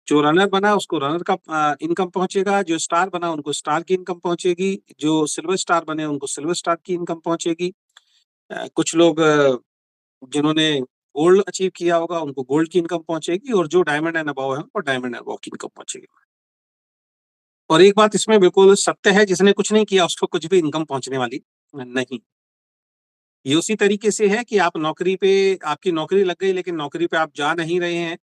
जो रनर बना उसको रनर का इनकम पहुँचेगा, जो स्टार बना उनको स्टार की इनकम पहुँचेगी, जो सिल्वर स्टार बने उनको सिल्वर स्टार की इनकम पहुँचेगी। कुछ लोग जिन्होंने गोल्ड अचीव किया होगा उनको गोल्ड की इनकम पहुँचेगी और जो डायमंड एंड अबव है उनको डायमंड एंड अबव की इनकम पहुँचेगी। और एक बात इसमें बिल्कुल सत्य है, जिसने कुछ नहीं किया उसको कुछ भी इनकम पहुँचने वाली नहीं। ये उसी तरीके से है कि आप नौकरी पे आपकी नौकरी लग गई लेकिन नौकरी पे आप जा नहीं रहे हैं,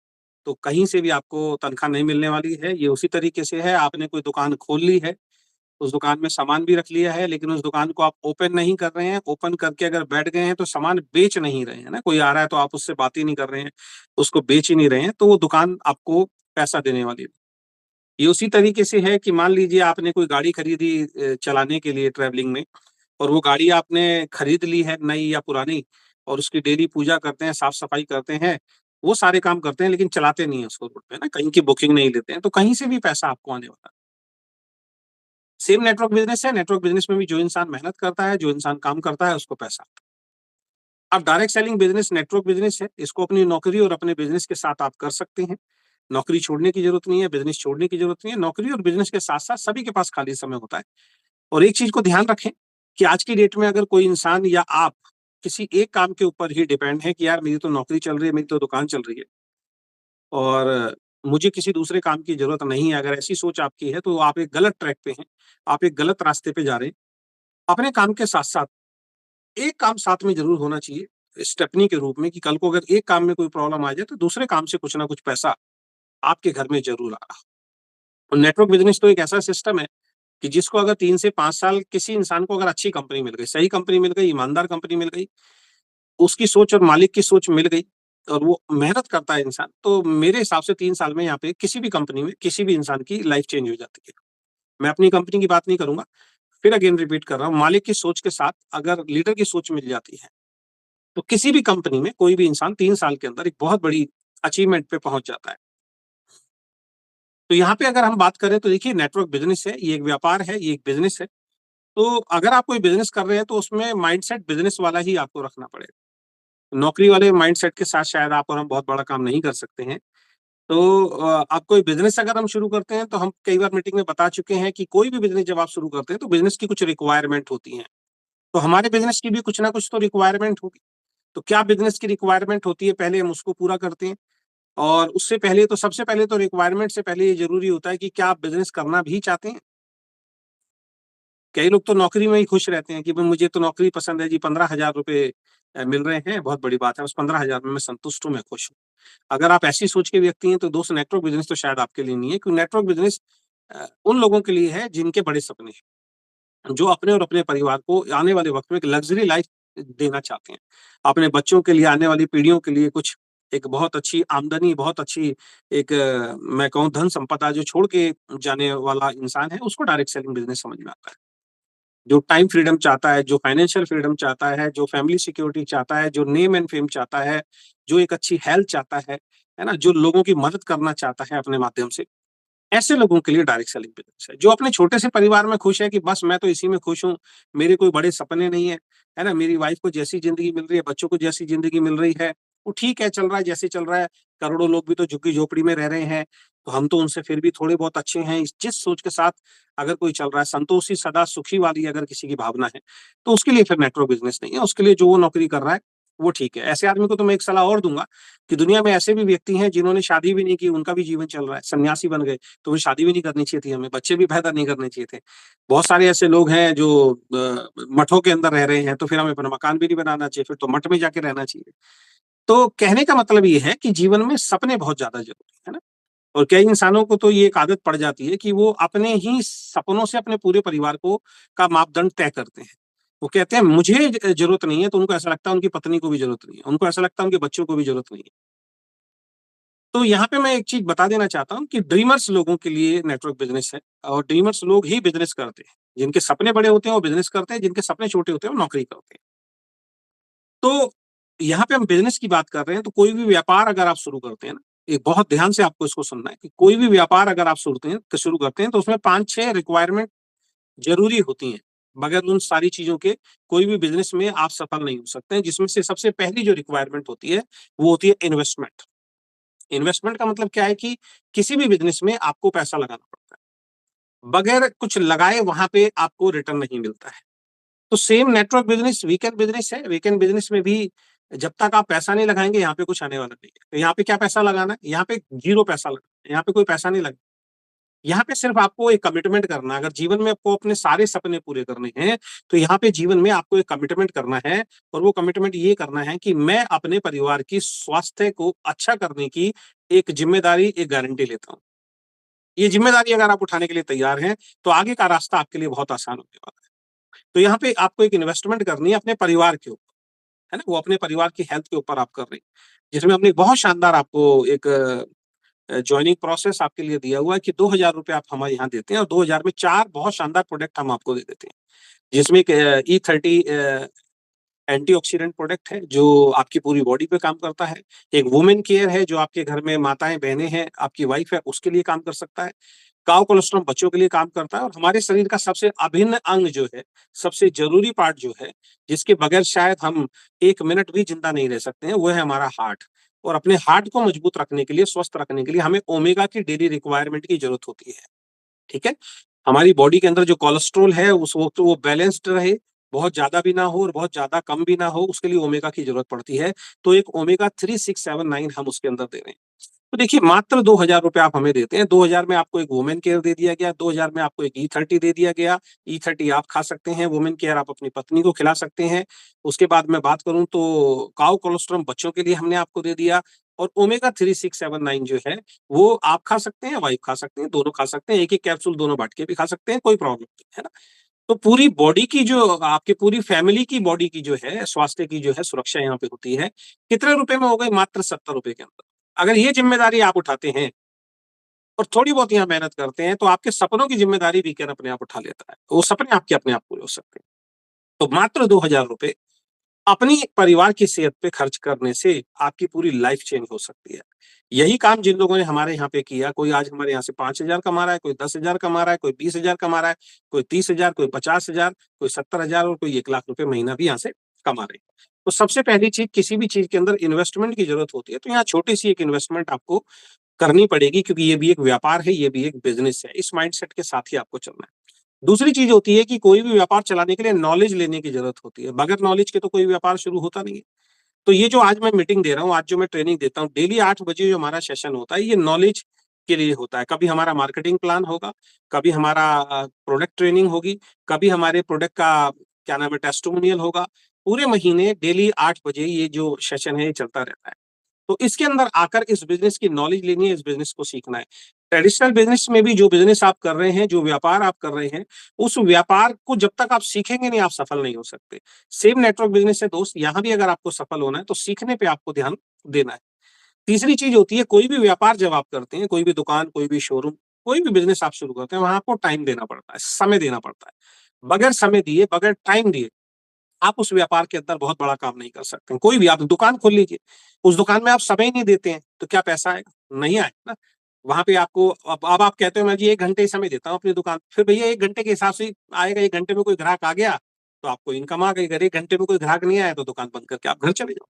तो कहीं से भी आपको तनख्वाह नहीं मिलने वाली है। ये उसी तरीके से है, आपने कोई दुकान खोल ली है, उस दुकान में सामान भी रख लिया है लेकिन उस दुकान को आप ओपन नहीं कर रहे हैं, ओपन करके अगर बैठ गए हैं तो सामान बेच नहीं रहे हैं ना, कोई आ रहा है तो आप उससे बात ही नहीं कर रहे हैं, उसको बेच ही नहीं रहे हैं, तो वो दुकान आपको पैसा देने वाली नहीं। ये उसी तरीके से है कि मान लीजिए आपने कोई गाड़ी खरीदी चलाने के लिए ट्रैवलिंग में और वो गाड़ी आपने खरीद ली है नई या पुरानी और उसकी डेली पूजा करते हैं, साफ-सफाई करते हैं, वो सारे काम करते हैं लेकिन चलाते नहीं हैं उसको रोड पे ना, कहीं की बुकिंग नहीं लेते हैं, तो कहीं से भी पैसा आपको आने वाला है। सेम नेटवर्क बिज़नेस है, नेटवर्क बिज़नेस में भी जो इंसान मेहनत करता है, जो इंसान काम करता है, उसको पैसा आता है। अब direct selling business network business है, इसको अपनी नौकरी और अपने बिज़नेस के साथ आप कर सकते हैं। नौकरी छोड़ने की ज़रूरत नहीं है, बिज़नेस छोड़ने की ज़रूरत नहीं है, नौकरी और बिज़नेस के साथ-साथ सभी के पास खाली समय होता है। और एक चीज़ को ध्यान रखें कि आज की डेट में अगर कोई इंसान या आप किसी एक काम के ऊपर ही डिपेंड है कि यार मेरी तो नौकरी चल रही है, मेरी तो दुकान चल रही है और मुझे किसी दूसरे काम की ज़रूरत नहीं है, अगर ऐसी सोच आपकी है तो आप एक गलत ट्रैक पे हैं, आप एक गलत रास्ते पे जा रहे हैं। अपने काम के साथ-साथ एक काम साथ में ज़रूर होना चाहिए, स्टेपनी के रूप में कि कल को अगर एक काम में कोई प्रॉब्लम आ जाए तो दूसरे काम से कुछ ना कुछ पैसा आपके घर में ज़रूर आ रहा हो। और नेटवर्क बिज़नेस तो एक ऐसा सिस्टम है कि जिसको अगर 3 से 5 साल किसी इंसान को अगर अच्छी कंपनी मिल गई, सही कंपनी मिल गई, ईमानदार कंपनी मिल गई, उसकी सोच और मालिक की सोच मिल गई और वो मेहनत करता है इंसान, तो मेरे हिसाब से 3 साल में यहाँ पे किसी भी कंपनी में किसी भी इंसान की लाइफ चेंज हो जाती है। मैं अपनी कंपनी की बात नहीं करूँगा, फिर अगेन रिपीट कर रहा हूँ, मालिक की सोच के साथ अगर लीडर की सोच मिल जाती है, तो किसी भी कंपनी में कोई भी इंसान 3 साल के अंदर एक बहुत बड़ी अचीवमेंट पे पहुँच जाता है। तो यहाँ पे अगर हम बात करें तो देखिए नेटवर्क बिज़नेस है, ये एक व्यापार है, ये एक बिज़नेस है। तो अगर आप कोई बिज़नेस कर रहे हैं तो उसमें माइंडसेट बिज़नेस वाला ही आपको रखना पड़ेगा। नौकरी वाले माइंडसेट के साथ शायद आप और हम बहुत बड़ा काम नहीं कर सकते हैं। तो आप कोई बिज़नेस अगर हम शुरू करते हैं तो हम कई बार मीटिंग में बता चुके हैं कि कोई भी बिज़नेस जब आप शुरू करते हैं तो बिज़नेस की कुछ रिक्वायरमेंट होती हैं। तो हमारे बिज़नेस की भी कुछ ना कुछ तो रिक्वायरमेंट होगी। तो क्या बिज़नेस की रिक्वायरमेंट होती है पहले हम उसको पूरा करते हैं और उससे पहले तो सबसे पहले तो रिक्वायरमेंट से पहले ये ज़रूरी होता है कि क्या आप बिज़नेस करना भी चाहते हैं? कई लोग तो नौकरी में ही खुश रहते हैं कि भाई मुझे तो नौकरी पसंद है जी, 15,000 रुपए मिल रहे हैं, बहुत बड़ी बात है, उस 15,000 में मैं संतुष्ट हूँ, मैं खुश हूँ। अगर आप ऐसी सोच के व्यक्ति हैं तो दोस्त नेटवर्क बिज़नेस तो शायद आपके लिए नहीं है, क्योंकि नेटवर्क बिज़नेस उन लोगों के लिए है जिनके बड़े सपने हैं, जो अपने और अपने परिवार को आने वाले वक़्त में एक लग्ज़री लाइफ़ देना चाहते हैं। अपने बच्चों के लिए, आने वाली पीढ़ियों के लिए कुछ एक बहुत अच्छी आमदनी, बहुत अच्छी एक मैं कहूँ धन संपदा जो छोड़ के जाने वाला इंसान है, उसको डायरेक्ट सेलिंग बिज़नेस समझ में आता है। जो टाइम फ्रीडम चाहता है, जो फाइनेंशियल फ्रीडम चाहता है, जो फैमिली सिक्योरिटी चाहता है, जो नेम एंड फेम चाहता है, जो एक अच्छी हेल्थ चाहता है ना? जो लोगों की मदद करना चाहता है अपने माध्यम से, ऐसे लोगों के लिए डायरेक्ट सेलिंग बिज़नेस है। जो अपने छोटे से परिवार में खुश है कि बस मैं तो इसी में खुश हूँ, मेरे कोई बड़े सपने नहीं है ना? मेरी वाइफ को जैसी ज़िंदगी मिल रही है, बच्चों को जैसी ज़िंदगी मिल रही है, वो ठीक है, चल रहा है जैसे चल रहा है। करोड़ों लोग भी तो झुग्गी-झोपड़ी में रह रहे हैं, तो हम तो उनसे फिर भी थोड़े बहुत अच्छे हैं। इस जिस सोच के साथ अगर कोई चल रहा है, संतोषी सदा सुखी वाली अगर किसी की भावना है, तो उसके लिए फिर नेटवर्क बिज़नेस नहीं है, उसके लिए जो वो नौकरी कर रहा है, वो ठीक है। ऐसे आदमी को तो मैं एक सलाह और दूँगा कि दुनिया में ऐसे भी व्यक्ति हैं जिन्होंने शादी भी नहीं की, उनका भी जीवन चल रहा है, सन्यासी बन गए। तो फिर शादी भी नहीं करनी चाहिए थी हमें, बच्चे भी पैदा नहीं करने चाहिए थे। बहुत सारे ऐसे लोग हैं जो मठों के अंदर रह रहे हैं, तो फिर हमें अपना मकान भी नहीं बनाना चाहिए, फिर तो मठ में जाके रहना चाहिए। तो कहने का मतलब ये है कि जीवन में सपने बहुत ज़्यादा ज़रूरी है ना? और कई इंसानों को तो ये एक आदत पड़ जाती है कि वो अपने ही सपनों से अपने पूरे परिवार को का मापदंड तय करते हैं। वो कहते हैं मुझे ज़रूरत नहीं है, तो उनको ऐसा लगता है उनकी पत्नी को भी ज़रूरत नहीं है, उनको ऐसा लगता है उनके बच्चों को भी ज़रूरत नहीं है। तो यहाँ पे मैं एक चीज़ बता देना चाहता हूँ कि ड्रीमर्स लोगों के लिए नेटवर्क बिज़नेस है और ड्रीमर्स लोग ही बिज़नेस करते हैं। जिनके सपने बड़े होते हैं वो बिज़नेस करते हैं, जिनके सपने छोटे होते हैं वो नौकरी करते हैं। तो यहाँ पे हम बिज़नेस की बात कर रहे हैं तो कोई भी व्यापार अगर आप शुरू करते हैं ना, एक बहुत ध्यान से आपको इसको सुनना है कि कोई भी व्यापार अगर आप शुरू करते हैं तो उसमें 5-6 रिक्वायरमेंट ज़रूरी होती हैं। बगैर उन सारी चीज़ों के कोई भी बिज़नेस में आप सफल नहीं हो सकते हैं, जिसमें से सबसे पहली जो रिक्वायरमेंट होती है, वो होती है इन्वेस्टमेंट। इन्वेस्टमेंट का मतलब क्या है कि किसी भी बिज़नेस में आपको पैसा लगाना पड़ता है। बगैर कुछ लगाए वहाँ पे आपको रिटर्न नहीं मिलता है। तो same network business weekend business है। वीकेंड बिज़नेस में भी जब तक आप पैसा नहीं लगाएँगे, यहाँ पे कुछ आने वाला नहीं है। तो यहाँ पे क्या पैसा लगाना है? यहाँ पे 0 पैसा लगाना है, यहाँ पे कोई पैसा नहीं लगना। यहाँ पे सिर्फ आपको एक कमिटमेंट करना है। अगर जीवन में आपको अपने सारे सपने पूरे करने हैं, तो यहाँ पे जीवन में आपको एक कमिटमेंट करना है और वो कमिटमेंट ये करना है कि मैं अपने परिवार की स्वास्थ्य को अच्छा करने की एक ज़िम्मेदारी, एक गारंटी लेता हूँ। ये ज़िम्मेदारी अगर आप उठाने के लिए तैयार हैं, तो आगे का रास्ता आपके लिए बहुत आसान होने वाला है। तो यहाँ पे आपको एक इन्वेस्टमेंट करनी है अपने परिवार के ऊपर, है ना? वो अपने परिवार की हेल्थ के ऊपर आप कर रहे हैं, जिसमें हमने बहुत शानदार आपको एक जॉइनिंग प्रोसेस आपके लिए दिया हुआ है कि ₹2000 आप हमारे यहाँ देते हैं और 2000 में 4 बहुत शानदार प्रोडक्ट हम आपको दे देते हैं। जिसमें एक E30 एंटीऑक्सीडेंट प्रोडक्ट है, जो आपकी पूरी बॉडी पे काम करता है। एक वुमेन केयर है, जो आपके घर में माताएँ, बहनें हैं, आपकी वाइफ है, उसके लिए काम कर सकता है। काओ कोलोस्ट्रम बच्चों के लिए काम करता है और हमारे शरीर का सबसे अभिन्न अंग जो है, सबसे ज़रूरी पार्ट जो है, जिसके बगैर शायद हम 1 मिनट भी ज़िंदा नहीं रह सकते हैं, वो है हमारा हार्ट। और अपने हार्ट को मजबूत रखने के लिए, स्वस्थ रखने के लिए हमें ओमेगा की डेली रिक्वायरमेंट की ज़रूरत होती है। ठीक है? हमारी बॉडी के अंदर जो कोलेस्ट्रॉल है उस वो तो वो बैलेंस्ड रहे, बहुत ज़्यादा भी ना हो और बहुत ज़्यादा कम भी ना हो, उसके लिए ओमेगा की ज़रूरत पड़ती है। तो एक ओमेगा 3, 6, 7, 9 हम उसके अंदर दे रहे हैं। तो देखिए मात्र ₹2000 आप हमें देते हैं, 2000 में आपको एक वुमेन केयर दे दिया गया, 2000 में आपको एक E30 दे दिया गया। E30 आप खा सकते हैं, वुमेन केयर आप अपनी पत्नी को खिला सकते हैं। उसके बाद मैं बात करूँ तो काओ कोलोस्ट्रम बच्चों के लिए हमने आपको दे दिया और ओमेगा 3, 6, 7, 9 जो है, वो आप खा सकते हैं, वाइफ खा सकते हैं, दोनों खा सकते हैं। एक-एक कैप्सूल दोनों बाँट के भी खा सकते हैं, कोई प्रॉब्लम नहीं, है ना? तो पूरी बॉडी की जो आपकी पूरी फैमिली की बॉडी की जो है, स्वास्थ्य की जो है सुरक्षा यहाँ पे होती है। कितने रुपए में हो गई? मात्र ₹70 के अंदर। अगर ये ज़िम्मेदारी आप उठाते हैं और थोड़ी बहुत यहाँ मेहनत करते हैं, तो आपके सपनों की ज़िम्मेदारी वीकेंड अपने आप उठा लेता है। वो सपने आपके अपने आप पूरे हो सकते हैं। तो मात्र ₹2000 अपनी परिवार की सेहत पे खर्च करने से आपकी पूरी लाइफ चेंज हो सकती है। यही काम जिन लोगों ने हमारे यहाँ पे किया, कोई आज हमारे यहाँ से 5000 कमा रहा है, कोई 10,000 कमा रहा है, कोई 20,000 कमा रहा है, कोई 30,000, कोई 50,000, कोई 70,000 और कोई 1 लाख रुपए महीना भी यहाँ से कमा रहे हैं। तो सबसे पहली चीज़ किसी भी चीज़ के अंदर इन्वेस्टमेंट की ज़रूरत होती है, तो यहाँ छोटी-सी एक इन्वेस्टमेंट आपको करनी पड़ेगी क्योंकि ये भी एक व्यापार है, ये भी एक बिज़नेस है। इस माइंडसेट के साथ ही आपको चलना है। दूसरी चीज़ होती है कि कोई भी व्यापार चलाने के लिए नॉलेज लेने की ज़रूरत होती है। बगैर नॉलेज के तो कोई व्यापार शुरू होता नहीं है। तो ये जो आज मैं मीटिंग दे रहा हूँ, आज जो मैं ट्रेनिंग देता हूँ, डेली 8 बजे जो हमारा सेशन होता है, ये नॉलेज के लिए होता है। कभी हमारा मार्केटिंग प्लान होगा, कभी हमारा प्रोडक्ट ट्रेनिंग होगी, कभी हमारे प्रोडक्ट का क्या नाम है टेस्टिमोनियल होगा। पूरे महीने डेली 8 बजे ये जो सेशन है, ये चलता रहता है। तो इसके अंदर आकर इस बिज़नेस की नॉलेज लेनी है, इस बिज़नेस को सीखना है। ट्रेडिशनल बिज़नेस में भी जो बिज़नेस आप कर रहे हैं, जो व्यापार आप कर रहे हैं, उस व्यापार को जब तक आप सीखेंगे नहीं, आप सफल नहीं हो सकते। सेम नेटवर्क बिज़नेस है दोस्त, यहाँ भी अगर आपको सफल होना है, तो सीखने पे आपको ध्यान देना है। तीसरी चीज़ होती है, कोई भी व्यापार जब आप करते हैं, कोई भी दुकान, कोई भी शोरूम, कोई भी बिज़नेस आप शुरू करते हैं, वहाँ आपको टाइम देना पड़ता है, समय देना पड़ता है। बगैर समय दिए, बगैर टाइम दिए आप उस व्यापार के अंदर बहुत बड़ा काम नहीं कर सकते। कोई भी आप दुकान खोल लीजिए, उस दुकान में आप समय ही नहीं देते हैं, तो क्या पैसा आएगा? नहीं आएगा ना। वहाँ पे आपको अब आप कहते हो मैं जी 1 घंटे ही समय देता हूँ अपनी दुकान, फिर भैया 1 घंटे के हिसाब से ही आएगा, 1 घंटे में कोई ग्राहक आ गया, तो आपको इनकम आ गई, अगर 1 घंटे में कोई ग्राहक नहीं आया, तो दुकान बंद करके आप घर चले जाओ।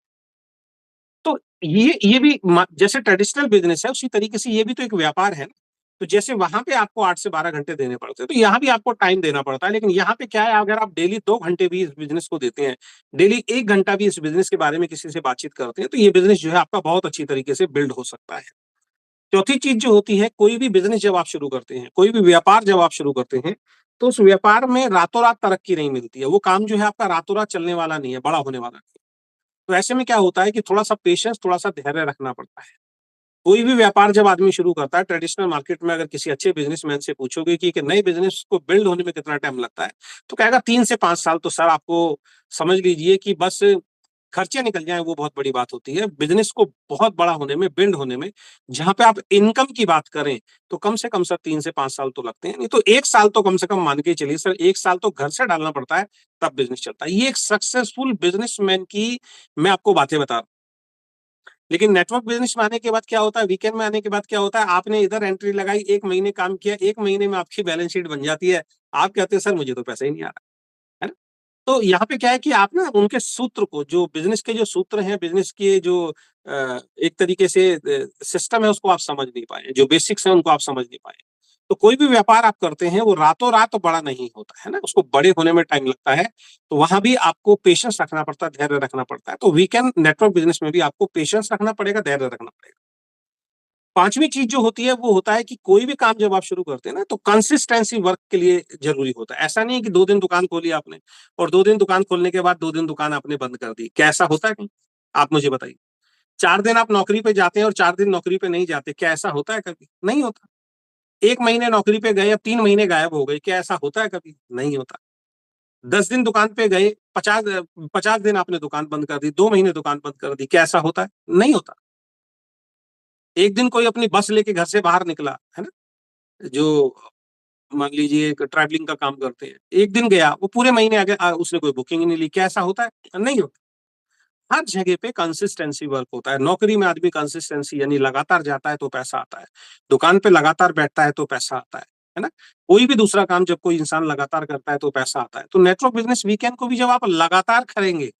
तो ये भी जैसे ट्रेडिशनल बिज़नेस है, उसी तरीके से ये भी तो एक व्यापार है ना। तो जैसे वहाँ पे आपको 8 से 12 घंटे देने पड़ते हैं, तो यहाँ भी आपको टाइम देना पड़ता है। लेकिन यहाँ पे क्या है, अगर आप डेली 2 घंटे भी इस बिज़नेस को देते हैं, डेली 1 घंटा भी इस बिज़नेस के बारे में किसी से बातचीत करते हैं, तो ये बिज़नेस जो है आपका बहुत अच्छी तरीके से बिल्ड हो सकता है। चौथी चीज़ जो होती है, कोई भी बिज़नेस जब आप शुरू करते हैं, कोई भी व्यापार जब आप शुरू करते हैं, तो उस व्यापार में रातों-रात तरक्की नहीं मिलती है। वो काम जो है आपका रातों-रात चलने वाला नहीं है, बड़ा होने वाला नहीं है। तो ऐसे में क्या होता है कि थोड़ा-सा पेशेंस, थोड़ा-सा धैर्य रखना पड़ता है। कोई भी व्यापार जब आदमी शुरू करता है, ट्रेडिशनल मार्केट में अगर किसी अच्छे बिज़नेसमैन से पूछोगे कि एक नए बिज़नेस को बिल्ड होने में कितना टाइम लगता है, तो कहेगा 3 से 5 साल। तो सर आपको समझ लीजिए कि बस खर्चे निकल जाएँ वो बहुत बड़ी बात होती है। बिज़नेस को बहुत बड़ा होने में, बिल्ड होने में, जहाँ पे आप इनकम की बात करें, तो कम से कम सर 3 से 5 साल तो लगते हैं। नहीं तो 1 साल तो कम से कम मान के चलिए सर, 1 साल तो घर से डालना पड़ता है, तब बिज़नेस चलता है। ये एक सक्सेसफुल बिज़नेसमैन की मैं आपको बातें बता रहा हूँ। लेकिन नेटवर्क बिज़नेस में आने के बाद क्या होता है, वीकेंड में आने के बाद क्या होता है, आपने इधर एंट्री लगाई, 1 महीने काम किया, 1 महीने में आपकी बैलेंस शीट बन जाती है। आप कहते हैं सर मुझे तो पैसा ही नहीं आ रहा। है ना? तो यहाँ पे क्या है कि आप ना उनके सूत्र को, जो बिज़नेस के जो सूत्र हैं, बिज़नेस के जो एक तरीके से सिस्टम है, उसको आप समझ नहीं पाए, जो बेसिक्स हैं उनको आप समझ नहीं पाए। तो कोई भी व्यापार आप करते हैं वो रातों-रात बड़ा नहीं होता, है ना? उसको बड़े होने में टाइम लगता है, तो वहाँ भी आपको पेशेंस रखना पड़ता है, धैर्य रखना पड़ता है। तो वीकेंड नेटवर्क बिज़नेस में भी आपको पेशेंस रखना पड़ेगा, धैर्य रखना पड़ेगा। 5वीं चीज़ जो होती है वो होता है कि कोई भी काम जब आप शुरू करते हैं ना, तो कंसिस्टेंसी वर्क के लिए ज़रूरी होता है। ऐसा नहीं है कि 2 दिन दुकान खोली आपने और 2 दिन दुकान खोलने के बाद 2 दिन दुकान आपने बंद कर दी। क्या ऐसा होता है कहीं? आप मुझे बताइए। 4 दिन आप नौकरी पे जाते हैं और 4 दिन नौकरी पे नहीं जाते, क्या ऐसा होता है कभी? नहीं होता। 1 महीने नौकरी पे गए, अब 3 महीने गायब हो गए, क्या ऐसा होता है कभी? नहीं होता। 10 दिन दुकान पे गए, 50 दिन आपने दुकान बंद कर दी, 2 महीने दुकान बंद कर दी, क्या ऐसा होता है? नहीं होता। एक दिन कोई अपनी बस लेके घर से बाहर निकला, है ना? जो मान लीजिए एक ट्रैवलिंग का काम करते हैं, एक दिन गया, वो पूरे महीने आगे उसने कोई बुकिंग ही नहीं ली, क्या ऐसा होता है? नहीं होता। हर जगह पे कंसिस्टेंसी वर्क होता है। नौकरी में आदमी कंसिस्टेंसी यानी लगातार जाता है तो पैसा आता है। दुकान पे लगातार बैठता है तो पैसा आता है ना? कोई भी दूसरा काम जब कोई इंसान लगातार करता है तो पैसा आता है। तो नेटवर्क बिज़नेस वीकेंड को भी जब आप लगातार करेंगे,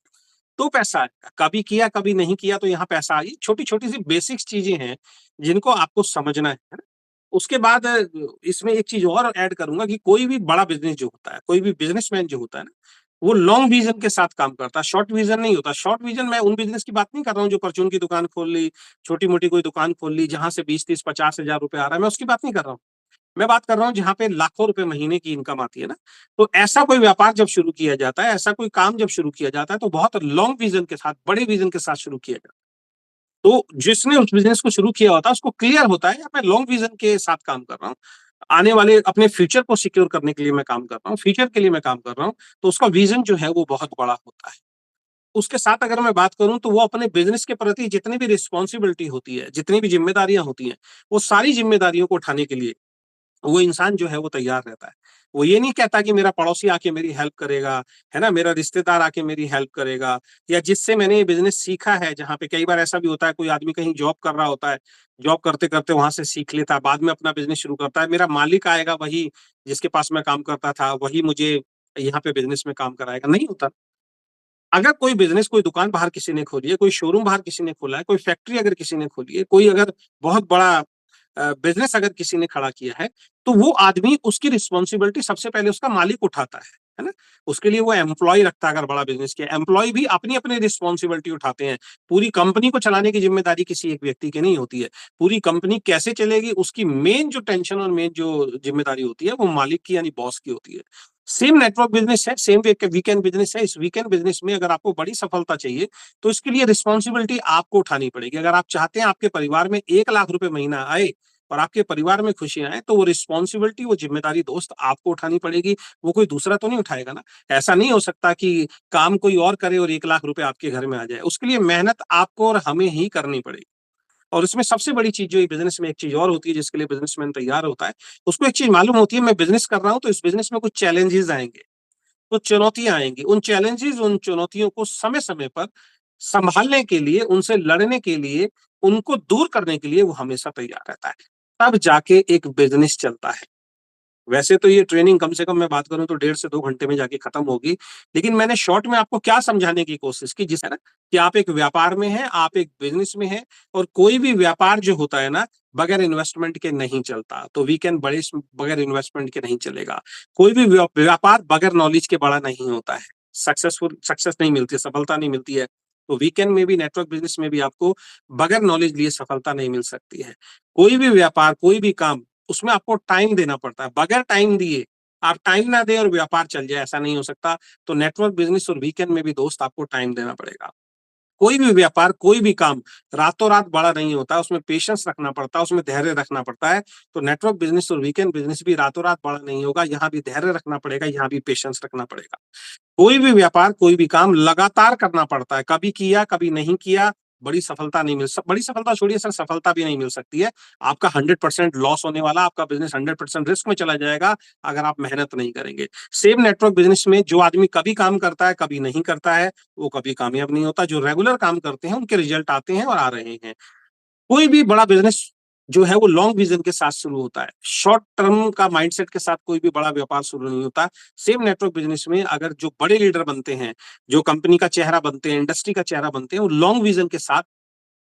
तो पैसा आएगा। कभी किया, कभी नहीं किया तो यहाँ पैसा ये छोटी-छोटी सी बेसिक्स चीज़ें हैं, जिनको आपको समझना है ना? उसके बाद इसमें एक चीज़ और ऐड करूँगा कि कोई भी बड़ा बिज़नेस जो होता है, कोई भी बिज़नेसमैन जो होता है ना, वो लॉन्ग विज़न के साथ काम करता है, शॉर्ट विज़न नहीं होता। शॉर्ट विज़न मैं उन बिज़नेस की बात नहीं कर रहा हूँ जो परचून की दुकान खोल ली, छोटी-मोटी कोई दुकान खोल ली, जहाँ से 20, 30, 50 हज़ार रुपए आ रहा है, मैं उसकी बात नहीं कर रहा हूँ। मैं बात कर रहा हूँ जहाँ पे लाखों रुपए महीने की इनकम आती है ना, तो ऐसा कोई व्यापार जब शुरू किया जाता है, ऐसा कोई काम जब शुरू किया जाता है, तो बहुत लॉन्ग विज़न के साथ, बड़े विज़न के साथ शुरू किया जाता है। तो जिसने उस बिज़नेस को शुरू किया होता है, उसको क्लियर होता है, यार मैं लॉन्ग विज़न के साथ काम कर रहा हूँ। आने वाले अपने फ्यूचर को सिक्योर करने के लिए मैं काम कर रहा हूँ, फ्यूचर के लिए मैं काम कर रहा हूँ, तो उसका विज़न जो है वो बहुत बड़ा होता है। उसके साथ अगर मैं बात करूँ तो वो अपने बिज़नेस के प्रति जितनी भी रिस्पॉन्सिबिलिटी होती है, जितनी भी ज़िम्मेदारियाँ होती हैं, वो सारी ज़िम्मेदारियों को उठाने के लिए वो इंसान जो है वो तैयार रहता है। वो ये नहीं कहता कि मेरा पड़ोसी आके मेरी हेल्प करेगा, है ना? मेरा रिश्तेदार आके मेरी हेल्प करेगा या जिससे मैंने ये बिज़नेस सीखा है, जहाँ पे कई बार ऐसा भी होता है कोई आदमी कहीं जॉब कर रहा होता है, जॉब करते-करते वहाँ से सीख लेता है, बाद में अपना बिज़नेस शुरू करता है। मेरा मालिक आएगा वही जिसके पास मैं काम करता था, वही मुझे यहाँ पे बिज़नेस में काम कराएगा, नहीं होता। अगर कोई बिज़नेस, कोई दुकान बाहर किसी ने खोली है, कोई शोरूम बाहर किसी ने खोला है, कोई फैक्ट्री अगर किसी ने खोली है, कोई अगर बहुत बड़ा बिज़नेस अगर किसी ने खड़ा किया है, तो वो आदमी उसकी रिस्पॉन्सिबिलिटी सबसे पहले उसका मालिक उठाता है ना? उसके लिए वो एम्प्लॉयी रखता है अगर बड़ा बिज़नेस किया, एम्प्लॉयी भी अपनी-अपनी रिस्पॉन्सिबिलिटी उठाते हैं। पूरी कंपनी को चलाने की ज़िम्मेदारी किसी एक व्यक्ति की नहीं होती है। पूरी कंपनी कैसे चलेगी उसकी मेन जो टेंशन और मेन जो ज़िम्मेदारी होती है, वो मालिक की यानी बॉस की होती है। सेम नेटवर्क बिज़नेस है, सेम वीकेंड बिज़नेस है। इस वीकेंड बिज़नेस में अगर आपको बड़ी सफलता चाहिए, तो इसके लिए रिस्पॉन्सिबिलिटी आपको उठानी पड़ेगी। अगर आप चाहते हैं आपके परिवार में 1 लाख रुपए महीना आए और आपके परिवार में खुशियाँ आएँ, तो वो रिस्पॉन्सिबिलिटी, वो ज़िम्मेदारी दोस्त आपको उठानी पड़ेगी, वो कोई दूसरा तो नहीं उठाएगा ना। ऐसा नहीं हो सकता कि काम कोई और करे और 1 लाख रुपए आपके घर में आ जाए। उसके लिए मेहनत आपको और हमें ही करनी पड़ेगी। और उसमें सबसे बड़ी चीज़ जो ये बिज़नेस में एक चीज़ और होती है जिसके लिए बिज़नेसमैन तैयार होता है, उसको एक चीज़ मालूम होती है मैं बिज़नेस कर रहा हूँ तो इस बिज़नेस में कुछ चैलेंजेज़ आएँगे, कुछ चुनौतियाँ आएँगी। उन चैलेंजेज़, उन चुनौतियों को समय-समय पर सँभालने के लिए, उनसे लड़ने के लिए, उनको दूर करने के लिए वो हमेशा तैयार रहता है। तब जाके एक बिज़नेस चलता है। वैसे तो ये ट्रेनिंग कम से कम मैं बात करूँ तो 1.5 से 2 घंटे में जाके खत्म होगी। लेकिन मैंने शॉर्ट में आपको क्या समझाने की कोशिश की जिस है ना कि आप एक व्यापार में हैं, आप एक बिज़नेस में हैं और कोई भी व्यापार जो होता है ना, बगैर इन्वेस्टमेंट के नहीं चलता। तो वीकेंड बड़े स बगैर इन्वेस्टमेंट के नहीं चलेगा। कोई भी व्यापार बगैर नॉलेज के बड़ा नहीं होता है। सक्सेस नहीं मिलती है, सफलता नहीं मिलती है। तो वीकेंड में भी नेटवर्क बिज़नेस में भी आपको बगैर नॉलेज लिए सफलता नहीं मिल सकती है। कोई भी व्यापार, कोई भी काम उसमें आपको टाइम देना पड़ता है। बगैर टाइम दिए, आप टाइम ना दें और व्यापार चल जाए, ऐसा नहीं हो सकता। तो नेटवर्क बिज़नेस और वीकेंड में भी दोस्त आपको टाइम देना पड़ेगा। कोई भी व्यापार, कोई भी काम रातों-रात बड़ा नहीं होता, उसमें पेशेंस रखना पड़ता है, उसमें धैर्य रखना पड़ता है। तो नेटवर्क बिज़नेस और वीकेंड बिज़नेस भी रातों-रात बड़ा नहीं होगा, यहाँ भी धैर्य रखना पड़ेगा, यहाँ भी पेशेंस रखना पड़ेगा। कोई भी व्यापार, कोई भी काम लगातार करना पड़ता है। कभी किया, कभी नहीं किया, बड़ी सफलता छोड़िए सर सफलता भी नहीं मिल सकती है। आपका 100% लॉस होने वाला, आपका बिज़नेस 100% रिस्क में चला जाएगा, अगर आप मेहनत नहीं करेंगे। सेम नेटवर्क बिज़नेस में जो आदमी कभी काम करता है, कभी नहीं करता है, वो कभी कामयाब नहीं होता। जो रेगुलर काम करते हैं, उनके रिज़ल्ट आते हैं और आ रहे हैं। कोई भी बड़ा बिज़नेस जो है वो लॉन्ग विजन के साथ शुरू होता है। शॉर्ट टर्म का माइंडसेट के साथ कोई भी बड़ा व्यापार शुरू नहीं होता। सेम नेटवर्क बिज़नेस में अगर जो बड़े लीडर बनते हैं, जो कंपनी का चेहरा बनते हैं, इंडस्ट्री का चेहरा बनते हैं, वो लॉन्ग विजन के साथ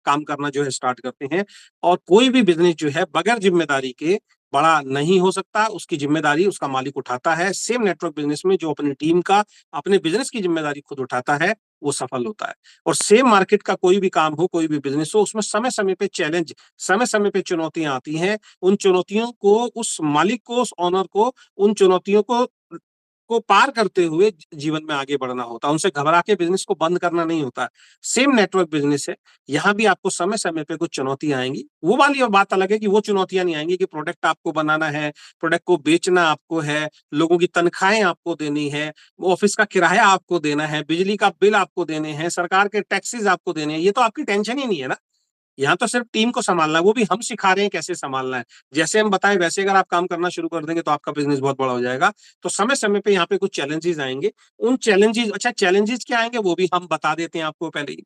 काम करना जो है स्टार्ट करते हैं। और कोई भी बिज़नेस जो है बगैर ज़िम्मेदारी के बड़ा नहीं हो सकता, उसकी ज़िम्मेदारी उसका मालिक उठाता है। सेम नेटवर्क बिज़नेस में जो अपनी टीम का, अपने बिज़नेस की ज़िम्मेदारी खुद उठाता है, वो सफल होता है। और सेम मार्केट का कोई भी काम हो, कोई भी बिज़नेस हो, उसमें समय-समय पे चैलेंज, समय-समय पे चुनौतियाँ आती हैं। उन चुनौतियों को उस मालिक को, उस ओनर को, उन चुनौतियों को पार करते हुए जीवन में आगे बढ़ना होता है। उनसे घबरा के बिज़नेस को बंद करना नहीं होता। सेम नेटवर्क बिज़नेस है, यहाँ भी आपको समय-समय पे कुछ चुनौतियाँ आएँगी। वो वाली बात अलग है कि वो चुनौतियाँ नहीं आएँगी कि प्रोडक्ट आपको बनाना है, प्रोडक्ट को बेचना आपको है, लोगों की तनख्वाहें आपको देनी है, ऑफ़िस का किराया आपको देना है, बिजली का बिल आपको देने हैं, सरकार के टैक्सेस आपको देने हैं। ये तो आपकी टेंशन ही नहीं है ना। यहाँ तो सिर्फ टीम को सँभालना है, वो भी हम सिखा रहे हैं कैसे सँभालना है। जैसे हम बताएँ वैसे अगर आप काम करना शुरू कर देंगे तो आपका बिज़नेस बहुत बड़ा हो जाएगा। तो समय-समय पे यहाँ पे कुछ चैलेंजेज़ आएँगे। उन चैलेंजेज़, अच्छा चैलेंजेज़ क्या आएँगे वो भी हम बता देते हैं आपको पहले ही।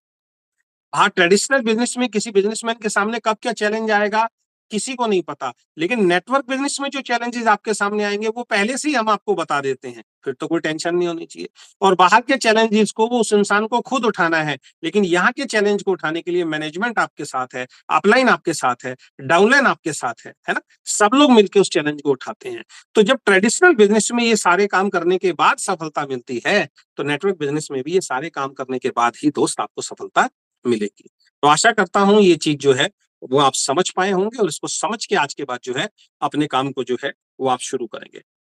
हाँ, ट्रेडिशनल बिज़नेस में किसी बिज़नेसमैन के सामने कब क्या चैलेंज आएगा, किसी को नहीं पता। लेकिन नेटवर्क बिज़नेस में जो चैलेंजेज़ आपके सामने आएँगे, वो पहले से ही हम आपको बता देते हैं, फिर तो कोई टेंशन नहीं होनी चाहिए। और बाहर के चैलेंजेज़ को वो उस इंसान को खुद उठाना है, लेकिन यहाँ के चैलेंज को उठाने के लिए मैनेजमेंट आपके साथ है, अपलाइन आपके साथ है, डाउनलाइन आपके साथ है ना? सब लोग मिलके उस चैलेंज को उठाते हैं। तो जब ट्रेडिशनल बिज़नेस में ये सारे काम करने के बाद सफलता मिलती है, तो नेटवर्क बिज़नेस में भी ये सारे काम करने के बाद ही दोस्त आपको सफलता मिलेगी। तो आशा करता हूँ ये चीज़ जो है वो आप समझ पाए होंगे और इसको समझ के आज के बाद जो है अपने काम को जो है वो आप शुरू करेंगे।